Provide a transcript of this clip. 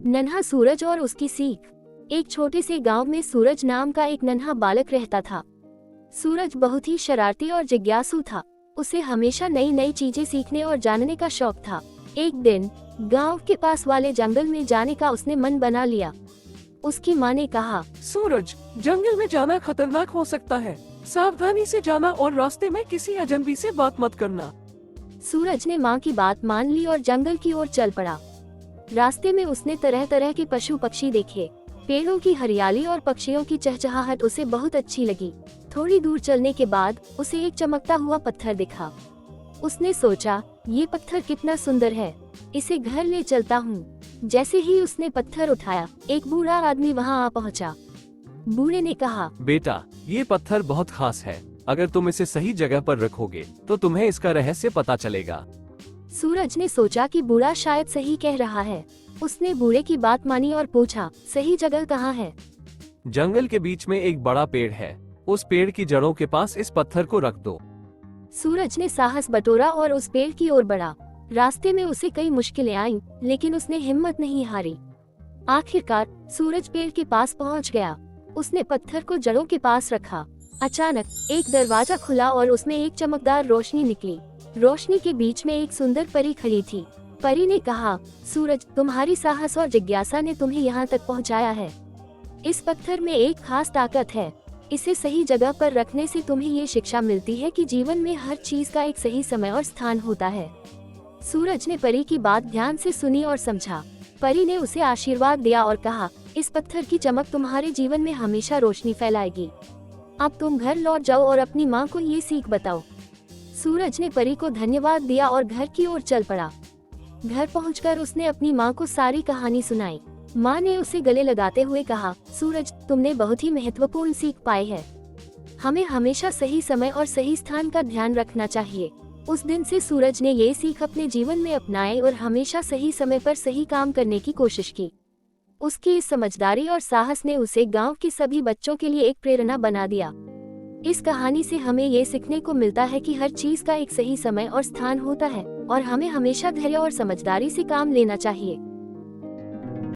नन्हा सूरज और उसकी सीख। एक छोटे से गांव में सूरज नाम का एक नन्हा बालक रहता था। सूरज बहुत ही शरारती और जिज्ञासु था। उसे हमेशा नई नई चीजें सीखने और जानने का शौक था। एक दिन गांव के पास वाले जंगल में जाने का उसने मन बना लिया। उसकी माँ ने कहा, सूरज, जंगल में जाना खतरनाक हो सकता है। सावधानी से जाना और रास्ते में किसी अजनबी से बात मत करना। सूरज ने माँ की बात मान ली और जंगल की ओर चल पड़ा। रास्ते में उसने तरह तरह के पशु पक्षी देखे। पेड़ों की हरियाली और पक्षियों की चहचहाहट उसे बहुत अच्छी लगी। थोड़ी दूर चलने के बाद उसे एक चमकता हुआ पत्थर दिखा। उसने सोचा, ये पत्थर कितना सुंदर है, इसे घर ले चलता हूँ। जैसे ही उसने पत्थर उठाया, एक बूढ़ा आदमी वहाँ आ पहुँचा। बूढ़े ने कहा, बेटा, ये पत्थर बहुत खास है। अगर तुम इसे सही जगह पर रखोगे तो तुम्हें इसका रहस्य पता चलेगा। सूरज ने सोचा कि बूढ़ा शायद सही कह रहा है। उसने बूढ़े की बात मानी और पूछा, सही जगह कहाँ है? जंगल के बीच में एक बड़ा पेड़ है, उस पेड़ की जड़ों के पास इस पत्थर को रख दो। सूरज ने साहस बटोरा और उस पेड़ की ओर बढ़ा। रास्ते में उसे कई मुश्किलें आईं, लेकिन उसने हिम्मत नहीं हारी। आखिरकार सूरज पेड़ के पास पहुंच गया। उसने पत्थर को जड़ों के पास रखा। अचानक एक दरवाजा खुला और उसमें एक चमकदार रोशनी निकली। रोशनी के बीच में एक सुंदर परी खड़ी थी। परी ने कहा, सूरज, तुम्हारी साहस और जिज्ञासा ने तुम्हें यहाँ तक पहुँचाया है। इस पत्थर में एक खास ताकत है। इसे सही जगह पर रखने से तुम्हें ये शिक्षा मिलती है कि जीवन में हर चीज का एक सही समय और स्थान होता है। सूरज ने परी की बात ध्यान से सुनी और समझा। परी ने उसे आशीर्वाद दिया और कहा, इस पत्थर की चमक तुम्हारे जीवन में हमेशा रोशनी फैलाएगी। अब तुम घर लौट जाओ और अपनी माँ को ये सीख बताओ। सूरज ने परी को धन्यवाद दिया और घर की ओर चल पड़ा। घर पहुंचकर उसने अपनी माँ को सारी कहानी सुनाई। माँ ने उसे गले लगाते हुए कहा, सूरज, तुमने बहुत ही महत्वपूर्ण सीख पाई है। हमें हमेशा सही समय और सही स्थान का ध्यान रखना चाहिए। उस दिन से सूरज ने ये सीख अपने जीवन में अपनाई और हमेशा सही समय पर सही काम करने की कोशिश की। उसकी इस समझदारी और साहस ने उसे गांव के सभी बच्चों के लिए एक प्रेरणा बना दिया। इस कहानी से हमें ये सीखने को मिलता है कि हर चीज का एक सही समय और स्थान होता है और हमें हमेशा धैर्य और समझदारी से काम लेना चाहिए।